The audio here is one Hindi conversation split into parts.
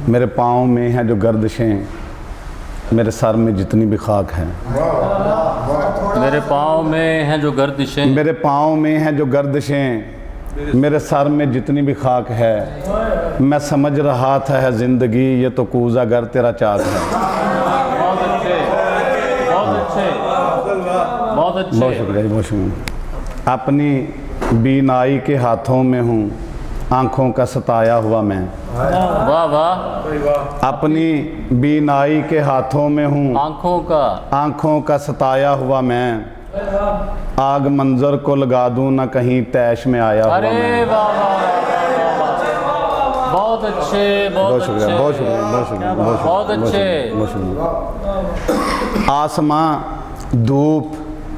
मेरे पाँव में हैं जो गर्दिशें, मेरे सर में जितनी भी खाक है। मेरे पाँव में हैं जो गर्दिशें, मेरे पाँव में हैं जो गर्दिशें, मेरे सर में जितनी भी खाक है। मैं समझ रहा था है ज़िंदगी ये तो कूज़ा गर तेरा चाक है। बहुत अच्छे, बहुत अच्छे, बहुत अच्छे। बहुत शुक्रिया, बहुत शुक्रिया। अपनी बीनाई के हाथों में हूँ, आँखों का सताया हुआ मैं। वाह वाह। अपनी बीनाई के हाथों में हूँ, आँखों का सताया हुआ मैं। आग मंजर को लगा दूँ ना कहीं तैश में आया हुआ मैं। अरे वाह वाह, बहुत अच्छे, बहुत शुक्रिया, अच्छे, बहुत शुक्रिया, बहुत शुक्रिया, बहुत अच्छे। बहुत शुक्रिया। आसमां धूप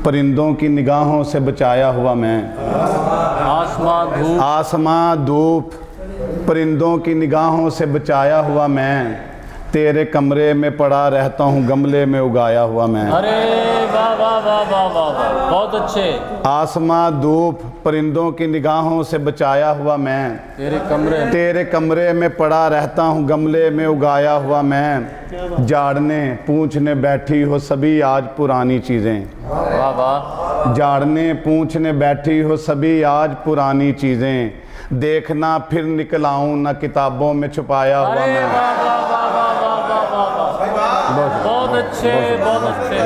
परिंदों की निगाहों से बचाया हुआ मैं। आसमां धूप परिंदों की निगाहों से बचाया हुआ मैं। तेरे कमरे में पड़ा रहता हूँ गमले में उगाया हुआ मैं। अरे वाह वाह वाह वाह वाह, बहुत अच्छे। आसमां धूप परिंदों की निगाहों से बचाया हुआ मैं। तेरे कमरे में पड़ा रहता हूँ गमले में उगाया हुआ मैं। झाड़ने पूछने बैठी हो सभी आज पुरानी चीज़ें। वाह वाह। झाड़ने पूछने बैठी हो सभी आज पुरानी चीज़ें। देखना फिर निकल आऊँ ना किताबों में छुपाया हुआ मैं। बहुत अच्छे, बहुत अच्छे,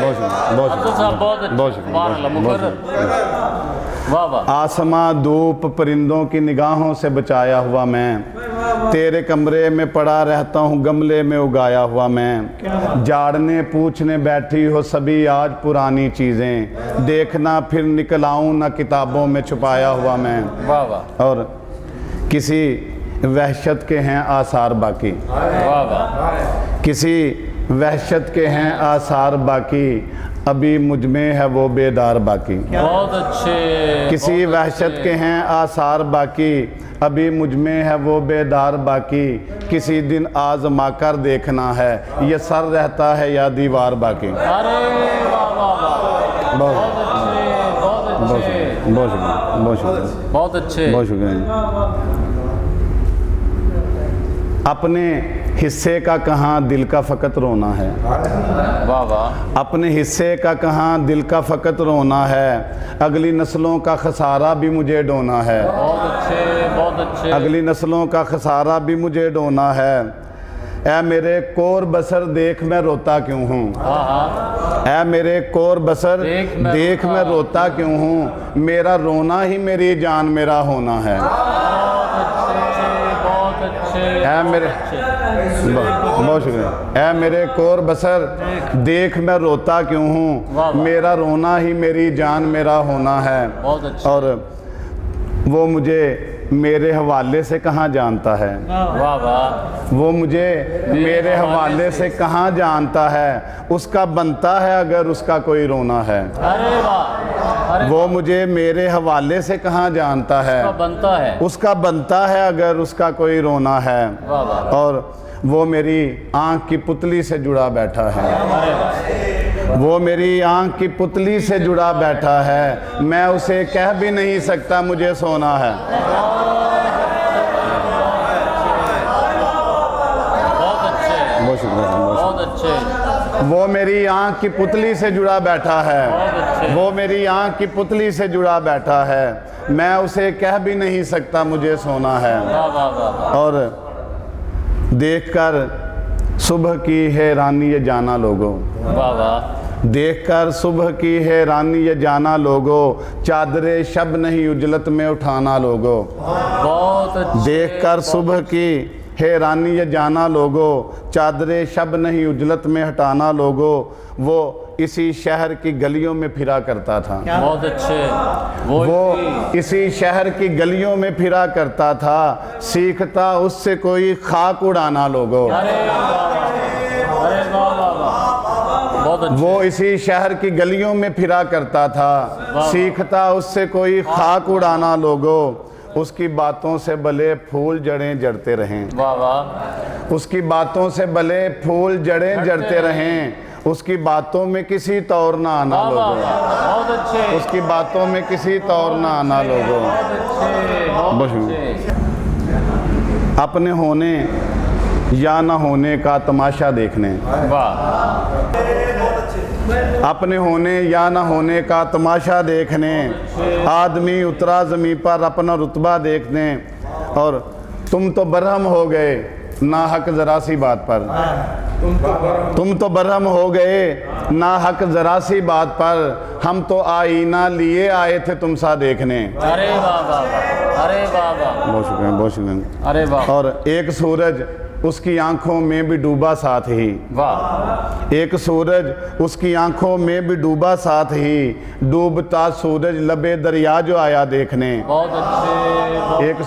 वाह वाह। आसमां धूप परिंदों की निगाहों से बचाया हुआ मैं। तेरे कमरे में पड़ा रहता हूँ गमले में उगाया हुआ मैं। झाड़ने पूछने बैठी हो सभी आज पुरानी चीज़ें। देखना फिर निकल आऊँ ना किताबों में छुपाया हुआ मैं। वाह वाह। और किसी वहशत के हैं आसार बाकी। वाह वाह। किसी वहशत के हैं आसार बाकी, अभी मुझ में है वो बेदार बाकी। बहुत अच्छे। किसी वहशत के हैं आसार बाकी, अभी मुझ में है वो बेदार बाकी। किसी दिन आज़मा कर देखना है ये सर रहता है या दीवार बाकी। अरे वाह वाह वाह, बहुत अच्छे, बहुत अच्छे, बहुत शुक्रिया, बहुत शुक्रिया, बहुत अच्छे, बहुत शुक्रिया। अपने हिस्से का कहाँ दिल का फ़कत रोना है। वाह वाह। अपने हिस्से का कहाँ दिल का फ़कत रोना है। अगली नस्लों का खसारा भी मुझे ढोना है। बहुत अच्छे, बहुत अच्छे। अगली नस्लों का खसारा भी मुझे ढोना है। ऐ मेरे कोर बसर देख मैं रोता क्यों हूँ। ऐ मेरे कोर बसर देख मैं रोता क्यों हूँ। मेरा रोना ही मेरी जान मेरा होना है। ऐ मेरे, बहुत शुक्रिया। ऐ मेरे कोर बसर देख मैं रोता क्यों हूँ। मेरा रोना ही मेरी जान मेरा होना है। और वो मुझे मेरे हवाले से कहाँ जानता है। वाह वाह। वो मुझे मेरे हवाले से कहाँ जानता है। उसका बनता है अगर उसका कोई रोना है। अरे वाह। वो मुझे मेरे हवाले से कहाँ जानता है। उसका बनता है अगर उसका कोई रोना है। और वो मेरी आँख की पुतली से जुड़ा बैठा है। वो मेरी आँख की पुतली से जुड़ा बैठा है। मैं उसे कह भी नहीं सकता मुझे सोना है। बहुत शुक्रिया, बहुत अच्छे। वो मेरी आँख की पुतली से जुड़ा बैठा है। वो मेरी आँख की पुतली से जुड़ा बैठा है। मैं उसे कह भी नहीं सकता मुझे सोना है। और देखकर सुबह की हैरानी ये जाना लोगों। वाह वाह। देखकर सुबह की हैरानी ये जाना लोगों। चादरे शब नहीं उजलत में उठाना लोगों। बहुत अच्छे। देखकर सुबह की हैरानी ये जाना लोगों। चादरे शब नहीं उजलत में हटाना लोगों। वो इसी शहर की गलियों में फिरा करता था। बहुत अच्छे। वो इसी शहर की गलियों में फिरा करता था। सीखता उससे कोई खाक उड़ाना लोगों। वो इसी शहर की गलियों में फिरा करता था। सीखता उससे कोई खाक उड़ाना लोगों। उसकी बातों से भले फूल जड़ें जड़ते रहें। वाह वाह। उसकी बातों से भले फूल जड़ें जड़ते रहें। उसकी बातों में किसी तौर ना आना लोगों। बहुत अच्छे। उसकी बातों में किसी तौर ना आना लोगों। अपने होने या न होने का तमाशा देखने। वाह अपने होने या न होने का तमाशा देखने, आदमी उतरा ज़मीं पर अपना रुतबा देखने। और तुम तो बरहम हो गए ना हक ज़रा सी बात पर, तुम तो बरहम हो गए ना हक ज़रा सी बात पर, हम तो आईना लिए आए थे तुम सा देखने। अरे वाह वाह वाह, अरे वाह वाह, बहुत शुक्रिया, बहुत शुक्रिया। अरे वाह और एक सूरज उसकी आंखों में भी डूबा साथ ही, वाह, एक सूरज उसकी आंखों में भी डूबा साथ ही, डूबता सूरज लबे दरिया जो आया देखने। बहुत अच्छे। एक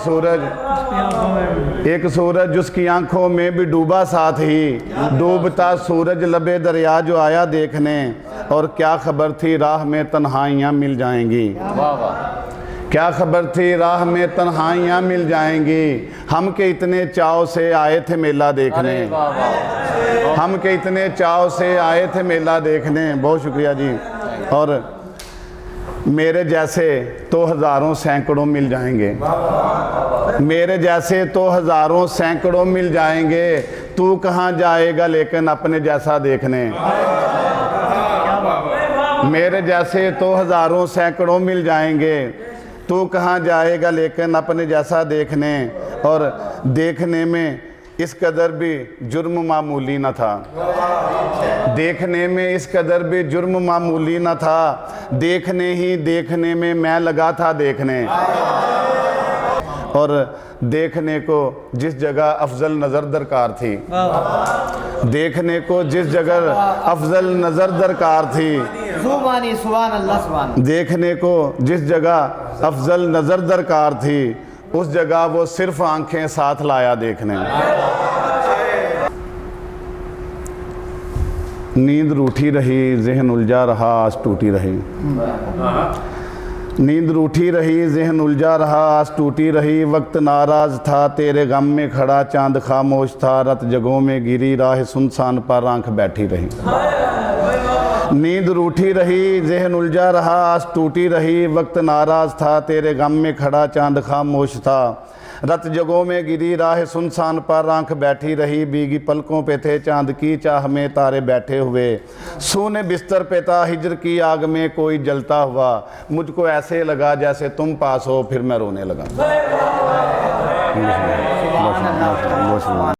सूरज उसकी आंखों में भी डूबा साथ ही, डूबता सूरज लबे दरिया जो आया देखने। और क्या खबर थी राह में तन्हाइयाँ मिल जाएंगी, वाह वाह, क्या खबर थी राह में तन्हाइयाँ मिल जाएंगी, हम के इतने चाव से आए थे मेला देखने। अरे वाह वाह, हम के इतने चाव से आए थे मेला देखने। बहुत शुक्रिया जी। और मेरे जैसे तो हज़ारों सैकड़ों मिल जाएंगे, मेरे जैसे तो हज़ारों सैकड़ों मिल जाएंगे, तू कहाँ जाएगा लेकिन अपने जैसा देखने। मेरे जैसे तो हज़ारों सैकड़ों मिल जाएंगे, तू कहाँ जाएगा लेकिन अपने जैसा देखने। और देखने में इस कदर भी जुर्म मामूली न था, देखने में इस कदर भी जुर्म मामूली न था, देखने ही देखने में मैं लगा था देखने। और देखने को जिस जगह अफजल नज़र दरकार थी, देखने को जिस जगह अफजल नज़र दरकार थी, सुभान अल्लाह सुभान। देखने को जिस जगह अफजल नज़र दरकार थी, उस जगह वो सिर्फ आंखें साथ लाया देखने। नींद रूठी रही जहन उलझा रहा आस टूटी रही, नींद रूठी रही जहन उलझा रहा आस टूटी रही, वक्त नाराज था तेरे गम में खड़ा चांद खामोश था, रत जगहों में गिरी राह सुनसान पर आंख बैठी रही। नींद रूठी रही जहन उलझा रहा आस टूटी रही, वक्त नाराज था तेरे गम में खड़ा चांद खामोश था, रत जगहों में गिरी राह सुनसान पर आंख बैठी रही, भीगी पलकों पे थे चांद की चाह में तारे बैठे हुए, सोने बिस्तर पे था हिजर की आग में कोई जलता हुआ, मुझको ऐसे लगा जैसे तुम पास हो फिर मैं रोने लगा।